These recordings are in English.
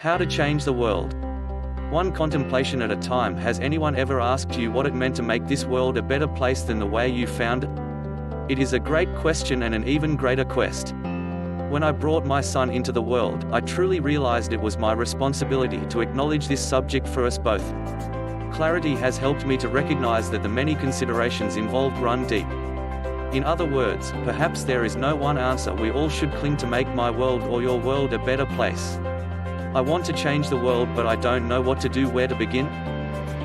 How to change the world. One contemplation at a time. Has anyone ever asked you what it meant to make this world a better place than the way you found it? It is a great question and an even greater quest. When I brought my son into the world, I truly realized it was my responsibility to acknowledge this subject for us both. Clarity has helped me to recognize that the many considerations involved run deep. In other words, perhaps there is no one answer we all should cling to make my world or your world a better place. I want to change the world, but I don't know what to do, where to begin.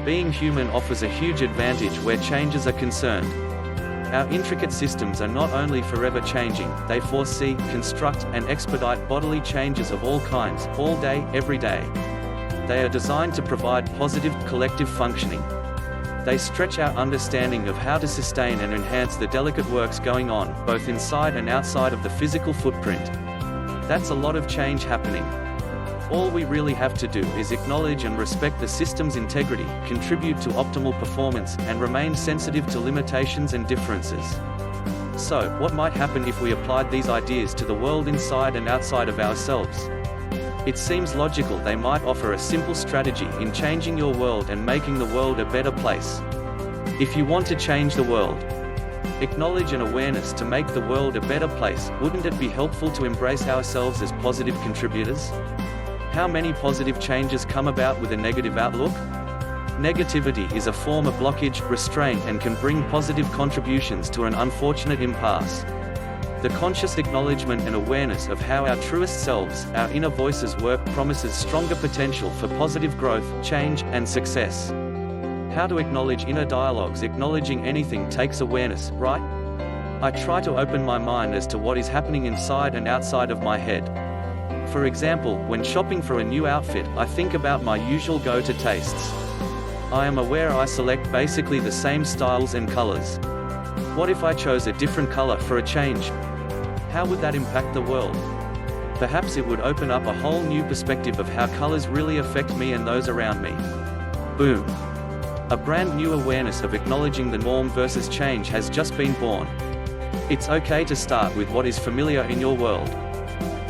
Being human offers a huge advantage where changes are concerned. Our intricate systems are not only forever changing, they foresee, construct, and expedite bodily changes of all kinds, all day, every day. They are designed to provide positive, collective functioning. They stretch our understanding of how to sustain and enhance the delicate works going on, both inside and outside of the physical footprint. That's a lot of change happening. All we really have to do is acknowledge and respect the system's integrity, contribute to optimal performance, and remain sensitive to limitations and differences. So, what might happen if we applied these ideas to the world inside and outside of ourselves? It seems logical they might offer a simple strategy in changing your world and making the world a better place. If you want to change the world, acknowledge an awareness to make the world a better place, wouldn't it be helpful to embrace ourselves as positive contributors? How many positive changes come about with a negative outlook? Negativity is a form of blockage, restraint, and can bring positive contributions to an unfortunate impasse. The conscious acknowledgement and awareness of how our truest selves, our inner voices work, promises stronger potential for positive growth, change, and success. How to acknowledge inner dialogues. Acknowledging anything takes awareness, right? I try to open my mind as to what is happening inside and outside of my head. For example, when shopping for a new outfit, I think about my usual go-to tastes. I am aware I select basically the same styles and colors. What if I chose a different color for a change? How would that impact the world? Perhaps it would open up a whole new perspective of how colors really affect me and those around me. Boom! A brand new awareness of acknowledging the norm versus change has just been born. It's okay to start with what is familiar in your world.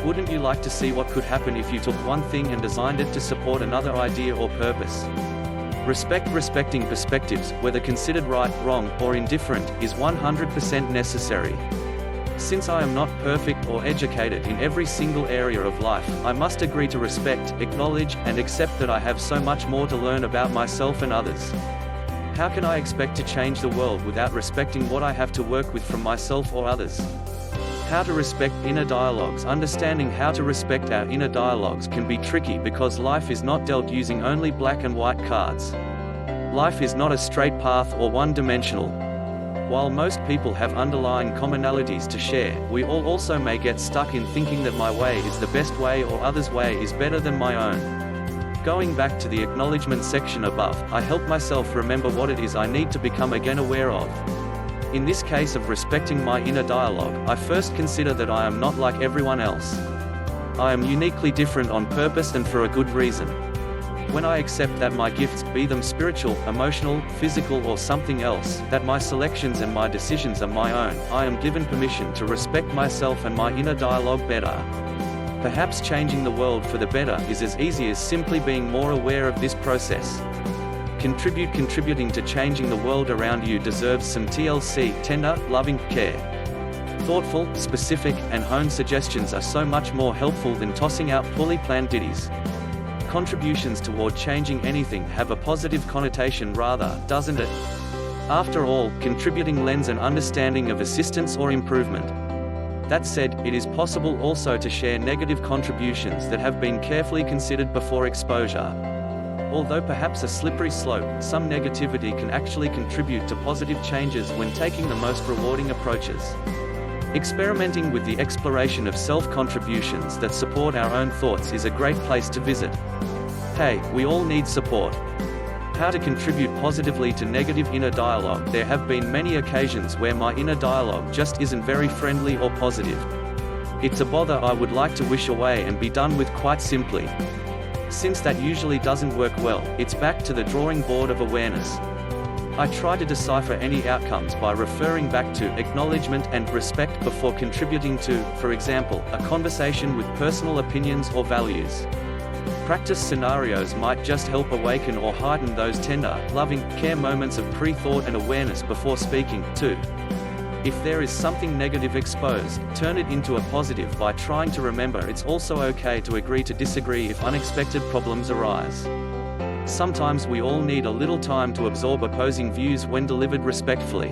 Wouldn't you like to see what could happen if you took one thing and designed it to support another idea or purpose? Respecting perspectives, whether considered right, wrong, or indifferent, is 100% necessary. Since I am not perfect or educated in every single area of life, I must agree to respect, acknowledge, and accept that I have so much more to learn about myself and others. How can I expect to change the world without respecting what I have to work with from myself or others? How to respect inner dialogues. Understanding how to respect our inner dialogues can be tricky because life is not dealt using only black and white cards. Life is not a straight path or one-dimensional. While most people have underlying commonalities to share, we all also may get stuck in thinking that my way is the best way or others' way is better than my own. Going back to the acknowledgement section above, I help myself remember what it is I need to become again aware of. In this case of respecting my inner dialogue, I first consider that I am not like everyone else. I am uniquely different on purpose and for a good reason. When I accept that my gifts, be them spiritual, emotional, physical, or something else, that my selections and my decisions are my own, I am given permission to respect myself and my inner dialogue better. Perhaps changing the world for the better is as easy as simply being more aware of this process. Contributing to changing the world around you deserves some TLC, tender, loving care. Thoughtful, specific, and honed suggestions are so much more helpful than tossing out poorly planned ditties. Contributions toward changing anything have a positive connotation rather, doesn't it? After all, contributing lends an understanding of assistance or improvement. That said, it is possible also to share negative contributions that have been carefully considered before exposure. Although perhaps a slippery slope, some negativity can actually contribute to positive changes when taking the most rewarding approaches. Experimenting with the exploration of self-contributions that support our own thoughts is a great place to visit. Hey, we all need support. How to contribute positively to negative inner dialogue. There have been many occasions where my inner dialogue just isn't very friendly or positive. It's a bother I would like to wish away and be done with quite simply. Since that usually doesn't work well, it's back to the drawing board of awareness. I try to decipher any outcomes by referring back to acknowledgement and respect before contributing to, for example, a conversation with personal opinions or values. Practice scenarios might just help awaken or heighten those tender, loving, care moments of pre-thought and awareness before speaking, too. If there is something negative exposed, turn it into a positive by trying to remember it's also okay to agree to disagree if unexpected problems arise. Sometimes we all need a little time to absorb opposing views when delivered respectfully.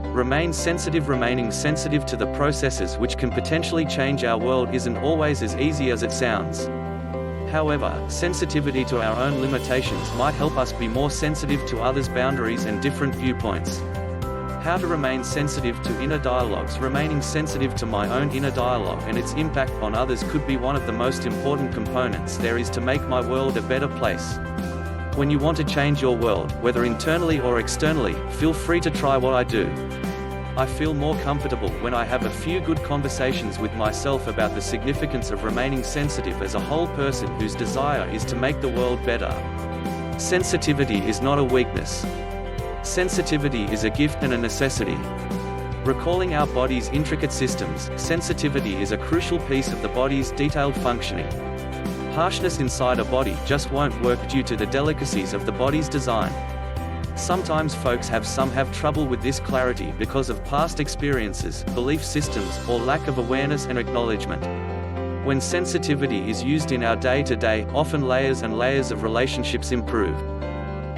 Remain sensitive. Remaining sensitive to the processes which can potentially change our world isn't always as easy as it sounds. However, sensitivity to our own limitations might help us be more sensitive to others' boundaries and different viewpoints. How to remain sensitive to inner dialogues. Remaining sensitive to my own inner dialogue and its impact on others could be one of the most important components there is to make my world a better place. When you want to change your world, whether internally or externally, feel free to try what I do. I feel more comfortable when I have a few good conversations with myself about the significance of remaining sensitive as a whole person whose desire is to make the world better. Sensitivity is not a weakness. Sensitivity is a gift and a necessity. Recalling our body's intricate systems, sensitivity is a crucial piece of the body's detailed functioning. Harshness inside a body just won't work due to the delicacies of the body's design. Sometimes folks have trouble with this clarity because of past experiences, belief systems, or lack of awareness and acknowledgement. When sensitivity is used in our day-to-day, often layers and layers of relationships improve.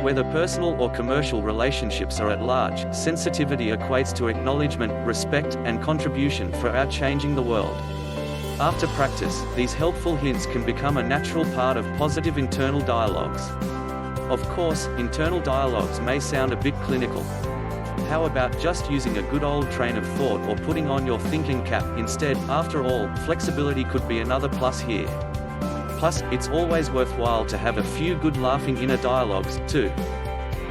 Whether personal or commercial relationships are at large, sensitivity equates to acknowledgement, respect, and contribution for our changing the world. After practice, these helpful hints can become a natural part of positive internal dialogues. Of course, internal dialogues may sound a bit clinical. How about just using a good old train of thought or putting on your thinking cap instead? After all, flexibility could be another plus here. Plus, it's always worthwhile to have a few good laughing inner dialogues, too.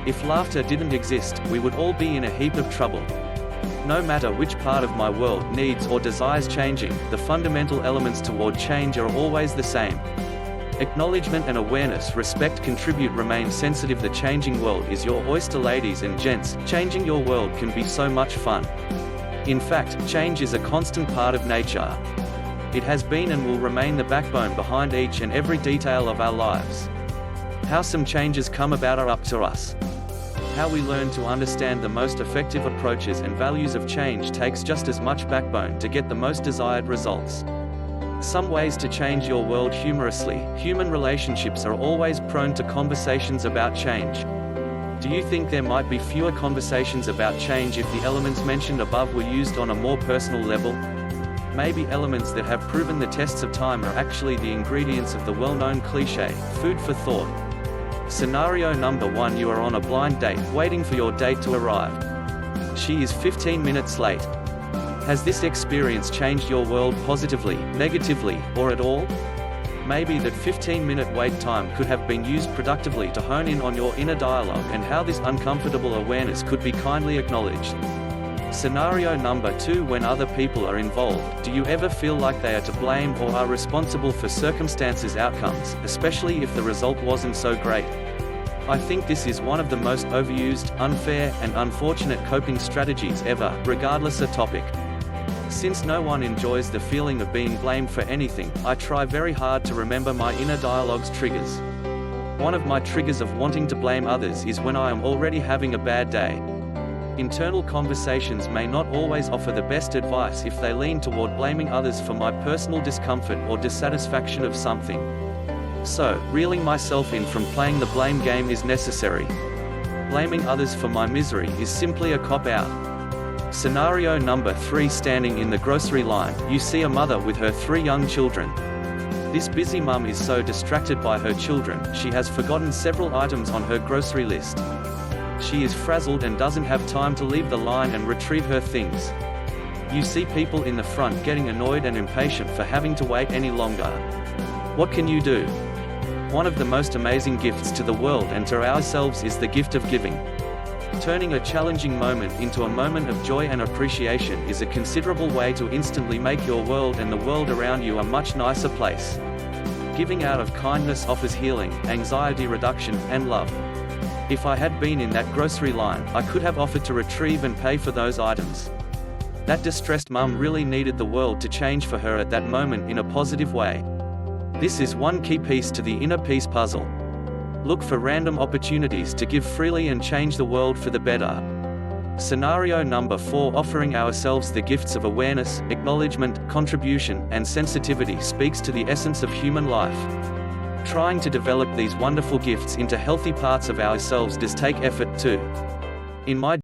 If laughter didn't exist, we would all be in a heap of trouble. No matter which part of my world needs or desires changing, the fundamental elements toward change are always the same. Acknowledgement and awareness, respect, contribute, remain sensitive. The changing world is your oyster, ladies and gents. Changing your world can be so much fun. In fact, change is a constant part of nature. It has been and will remain the backbone behind each and every detail of our lives. How some changes come about are up to us. How we learn to understand the most effective approaches and values of change takes just as much backbone to get the most desired results. Some ways to change your world humorously. Human relationships are always prone to conversations about change. Do you think there might be fewer conversations about change if the elements mentioned above were used on a more personal level? Maybe elements that have proven the tests of time are actually the ingredients of the well-known cliché, food for thought. Scenario number 1. You are on a blind date, waiting for your date to arrive. She is 15 minutes late. Has this experience changed your world positively, negatively, or at all? Maybe that 15-minute wait time could have been used productively to hone in on your inner dialogue and how this uncomfortable awareness could be kindly acknowledged. Scenario number 2. When other people are involved, do you ever feel like they are to blame or are responsible for circumstances' outcomes, especially if the result wasn't so great? I think this is one of the most overused, unfair, and unfortunate coping strategies ever, regardless of topic. Since no one enjoys the feeling of being blamed for anything, I try very hard to remember my inner dialogue's triggers. One of my triggers of wanting to blame others is when I am already having a bad day. Internal conversations may not always offer the best advice if they lean toward blaming others for my personal discomfort or dissatisfaction of something. So, reeling myself in from playing the blame game is necessary. Blaming others for my misery is simply a cop-out. Scenario number 3. Standing in the grocery line, you see a mother with her 3 young children. This busy mum is so distracted by her children, she has forgotten several items on her grocery list. She is frazzled and doesn't have time to leave the line and retrieve her things. You see people in the front getting annoyed and impatient for having to wait any longer. What can you do? One of the most amazing gifts to the world and to ourselves is the gift of giving. Turning a challenging moment into a moment of joy and appreciation is a considerable way to instantly make your world and the world around you a much nicer place. Giving out of kindness offers healing, anxiety reduction, and love. If I had been in that grocery line, I could have offered to retrieve and pay for those items. That distressed mum really needed the world to change for her at that moment in a positive way. This is one key piece to the inner peace puzzle. Look for random opportunities to give freely and change the world for the better. Scenario number 4: offering ourselves the gifts of awareness, acknowledgement, contribution, and sensitivity speaks to the essence of human life. Trying to develop these wonderful gifts into healthy parts of ourselves does take effort too. In my